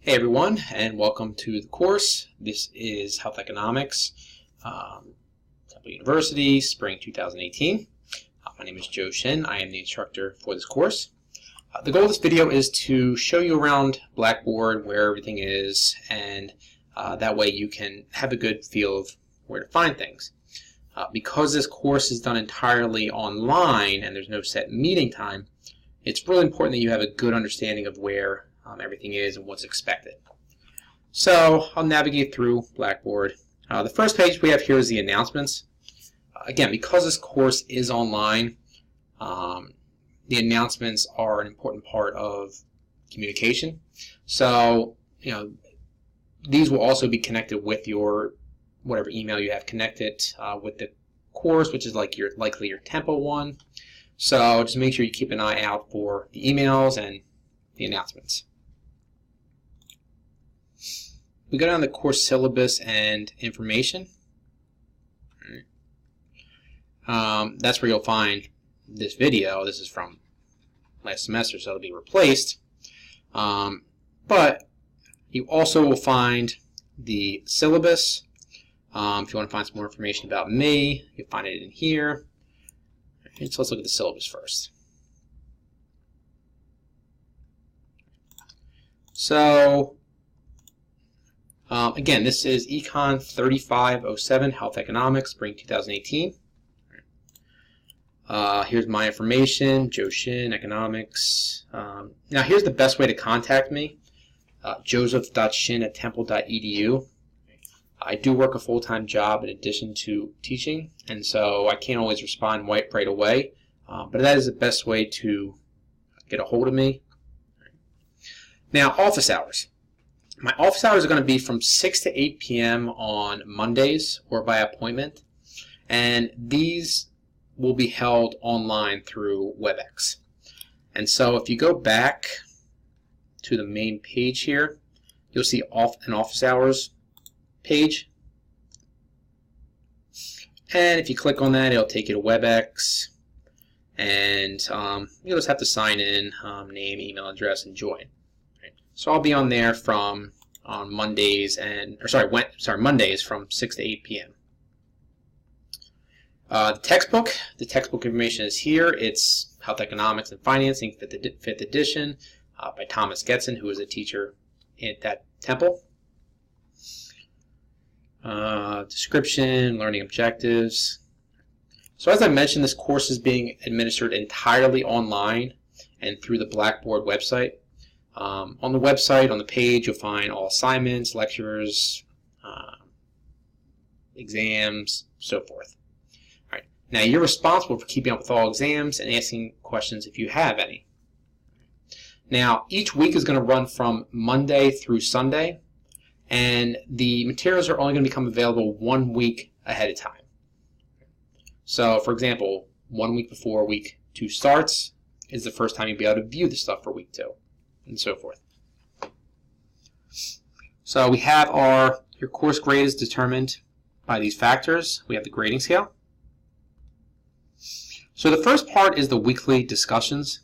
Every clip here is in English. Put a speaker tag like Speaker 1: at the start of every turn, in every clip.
Speaker 1: Hey everyone, and welcome to the course. This is Health Economics, Temple University, Spring 2018. My name is Joe Shin. I am the instructor for this course. The goal of this video is to show you around Blackboard where everything is, and that way you can have a good feel of where to find things. Because this course is done entirely online and there's no set meeting time, it's really important that you have a good understanding of where everything is and what's expected. So I'll navigate through Blackboard. The first page we have here is the announcements. Again, because this course is online, the announcements are an important part of communication. So, these will also be connected with your whatever email you have connected with the course, which is likely your Temple one. So just make sure you keep an eye out for the emails and the announcements. We go down to the course syllabus and information. That's where you'll find this video. This is from last semester, so it'll be replaced. But you also will find the syllabus. If you want to find some more information about me, you'll find it in here. So let's look at the syllabus first. So again, this is ECON3507, Health Economics, Spring 2018. Here's my information, Joe Shin, Economics. Now here's the best way to contact me, joseph.shin@temple.edu. I do work a full-time job in addition to teaching, and so I can't always respond right away, but that is the best way to get a hold of me. Now, office hours. My office hours are going to be from 6 to 8 p.m. on Mondays or by appointment, and these will be held online through WebEx. And so if you go back to the main page here, you'll see an office hours page. And if you click on that, it'll take you to WebEx, and you'll just have to sign in, name, email address, and join. So I'll be on there from Mondays Mondays from 6 to 8 p.m. The textbook information is here. It's Health Economics and Financing, 5th edition, by Thomas Getson, who is a teacher at Temple. Description, learning objectives. So as I mentioned, this course is being administered entirely online and through the Blackboard website. On the website, on the page, you'll find all assignments, lectures, exams, so forth. All right. Now you're responsible for keeping up with all exams and asking questions if you have any. Now each week is going to run from Monday through Sunday, and the materials are only going to become available 1 week ahead of time. So for example, 1 week before week 2 starts is the first time you'll be able to view the stuff for week 2. And so forth. So we have your course grade is determined by these factors. We have the grading scale. So the first part is the weekly discussions,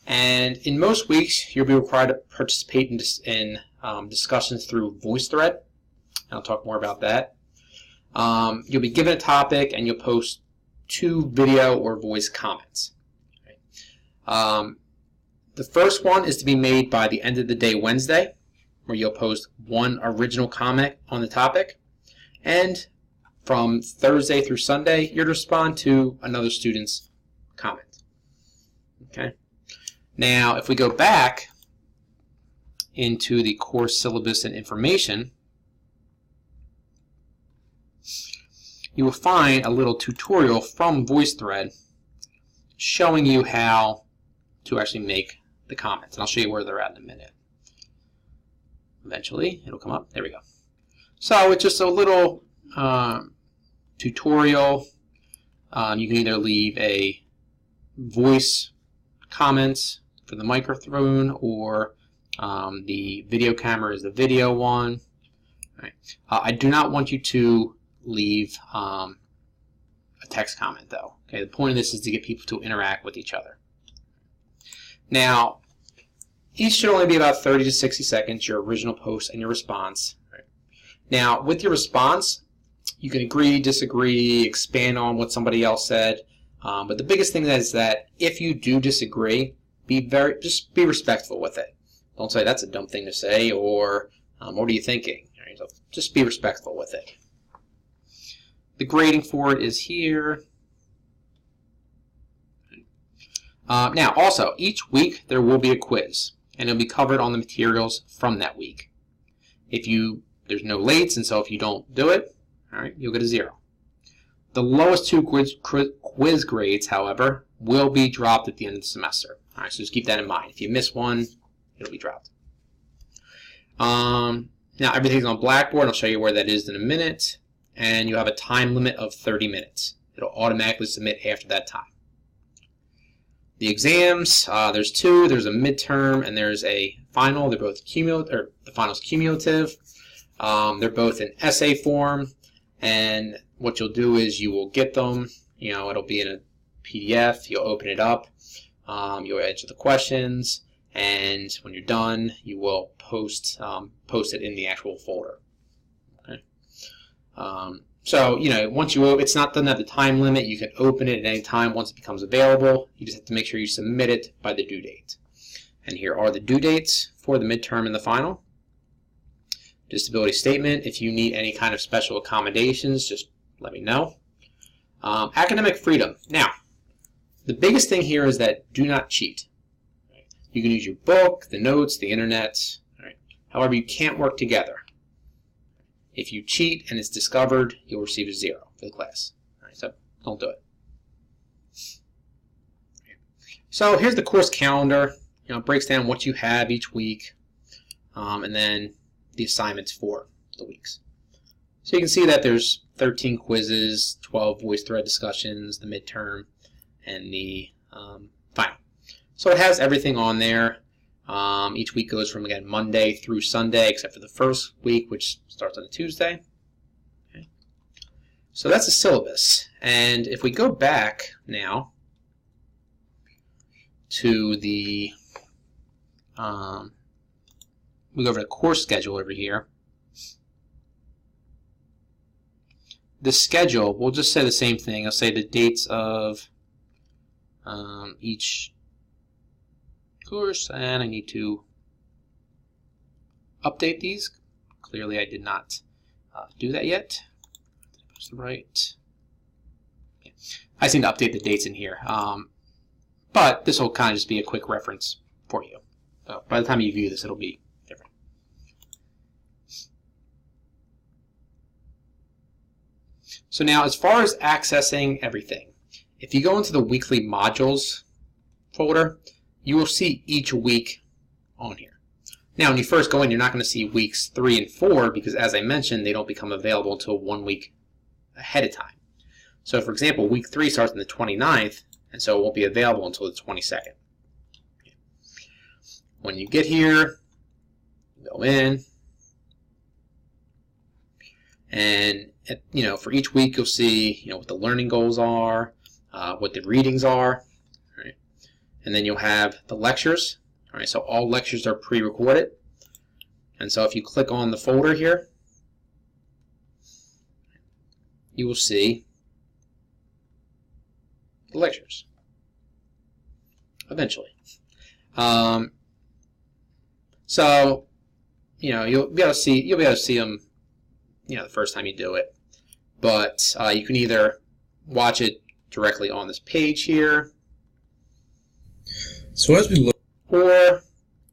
Speaker 1: and in most weeks you'll be required to participate in discussions through VoiceThread, and I'll talk more about that. You'll be given a topic and you'll post 2 video or voice comments. The first one is to be made by the end of the day Wednesday, where you'll post 1 original comment on the topic, and from Thursday through Sunday you're to respond to another student's comment. Okay. Now if we go back into the course syllabus and information, you will find a little tutorial from VoiceThread showing you how to actually make the comments, and I'll show you where they're at in a minute. Eventually it'll come up. There we go. So it's just a little tutorial. You can either leave a voice comments for the microphone, or the video camera is the video one. All right. I do not want you to leave a text comment though. Okay, the point of this is to get people to interact with each other. Now, Each should only be about 30 to 60 seconds, your original post and your response. Right. Now, with your response, you can agree, disagree, expand on what somebody else said. But the biggest thing is that if you do disagree, just be respectful with it. Don't say that's a dumb thing to say, or what are you thinking? Right, so just be respectful with it. The grading for it is here. Now, also, each week there will be a quiz, and it'll be covered on the materials from that week. There's no lates, and so if you don't do it, all right, you'll get a 0. The lowest 2 quiz grades, however, will be dropped at the end of the semester. All right, so just keep that in mind. If you miss one, it'll be dropped. Now, everything's on Blackboard. I'll show you where that is in a minute. And you have a time limit of 30 minutes. It'll automatically submit after that time. The exams, there's 2. There's a midterm and there's a final. They're both cumulative, or the final's cumulative. They're both in essay form. And what you'll do is you will get them. It'll be in a PDF. You'll open it up. You'll answer the questions. And when you're done, you will post it in the actual folder. Okay. So once it's not doesn't have the time limit. You can open it at any time once it becomes available. You just have to make sure you submit it by the due date. And here are the due dates for the midterm and the final. Disability statement. If you need any kind of special accommodations, just let me know. Academic freedom. Now, the biggest thing here is that do not cheat. You can use your book, the notes, the internet. Right? However, you can't work together. If you cheat and it's discovered, you'll receive a 0 for the class. All right, so don't do it. So here's the course calendar. It breaks down what you have each week, and then the assignments for the weeks. So you can see that there's 13 quizzes, 12 voice thread discussions, the midterm, and the final. So it has everything on there. Each week goes from, again, Monday through Sunday, except for the first week, which starts on a Tuesday. Okay. So that's the syllabus. And if we go back now to the, we go over to course schedule over here. The schedule, we'll just say the same thing. I'll say the dates of each course, and I need to update these. Clearly I did not do that yet. That's right. Okay. I just need to update the dates in here, but this will kind of just be a quick reference for you. So by the time you view this, it'll be different. So now, as far as accessing everything, if you go into the weekly modules folder, you will see each week on here. Now, when you first go in, you're not going to see weeks 3 and 4 because, as I mentioned, they don't become available until 1 week ahead of time. So, for example, week 3 starts on the 29th, and so it won't be available until the 22nd. When you get here, go in, and for each week you'll see what the learning goals are, what the readings are. And then you'll have the lectures. All right, so all lectures are pre-recorded. And so if you click on the folder here, you will see the lectures eventually. So you'll be able to see them the first time you do it. But you can either watch it directly on this page here.
Speaker 2: So as we look,
Speaker 1: or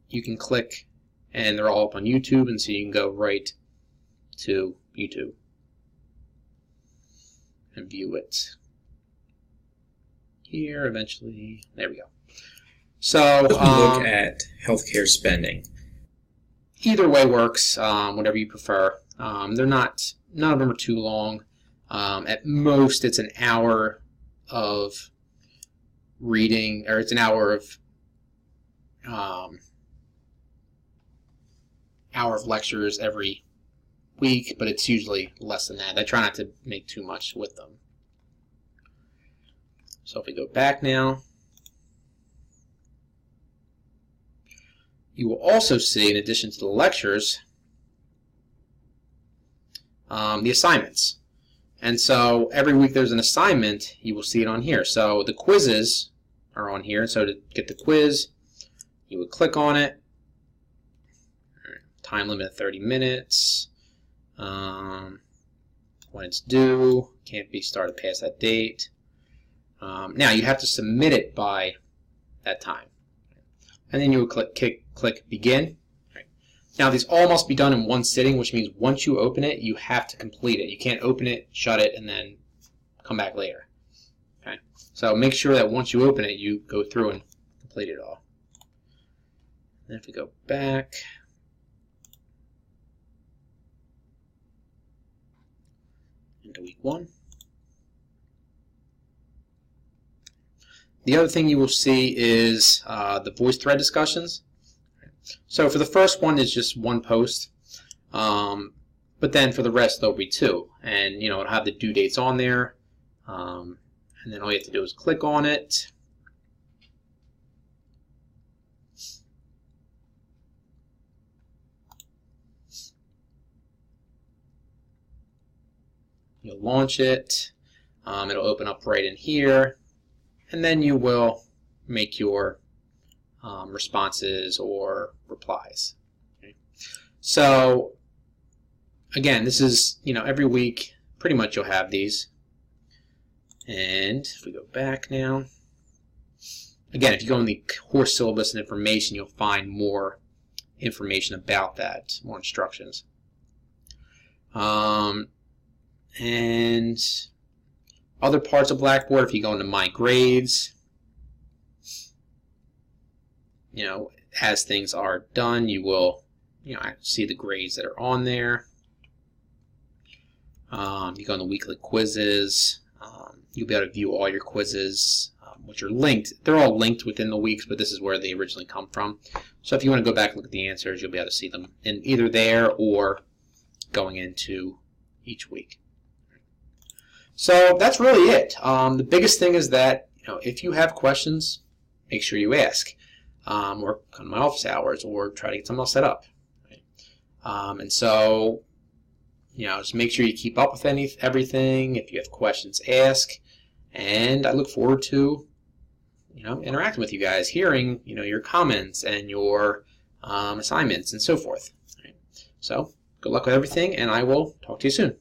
Speaker 1: you can click, and they're all up on YouTube, and so you can go right to YouTube and view it here eventually. There we go. So
Speaker 2: as we look at healthcare spending,
Speaker 1: either way works, whatever you prefer. None of them are too long. At most, it's an hour of reading, or it's an hour of lectures every week, but it's usually less than that. I try not to make too much with them. So if we go back now, you will also see, in addition to the lectures, the assignments. And so every week there's an assignment, you will see it on here. So the quizzes are on here. So to get the quiz, you would click on it. Time limit of 30 minutes. When it's due, can't be started past that date. Now you have to submit it by that time. And then you would click begin. Now these all must be done in one sitting, which means once you open it, you have to complete it. You can't open it, shut it, and then come back later. Okay? So make sure that once you open it, you go through and complete it all. And if we go back, into week 1. The other thing you will see is the voice thread discussions. So for the first one, it's just one post, but then for the rest, there'll be 2, and it'll have the due dates on there, and then all you have to do is click on it. You'll launch it. It'll open up right in here, and then you will make your responses or replies. Okay. So again, this is, every week pretty much you'll have these. And if we go back now, again, if you go in the course syllabus and information, you'll find more information about that, more instructions. And other parts of Blackboard, if you go into My Grades, as things are done, you will, see the grades that are on there. You go on the weekly quizzes. You'll be able to view all your quizzes, which are linked. They're all linked within the weeks, but this is where they originally come from. So if you want to go back and look at the answers, you'll be able to see them in either there or going into each week. So that's really it. The biggest thing is that, if you have questions, make sure you ask. Or come to my office hours, or try to get something else set up. Right? And so, just make sure you keep up with everything. If you have questions, ask. And I look forward to, interacting with you guys, hearing, your comments and your assignments and so forth. Right? So, good luck with everything, and I will talk to you soon.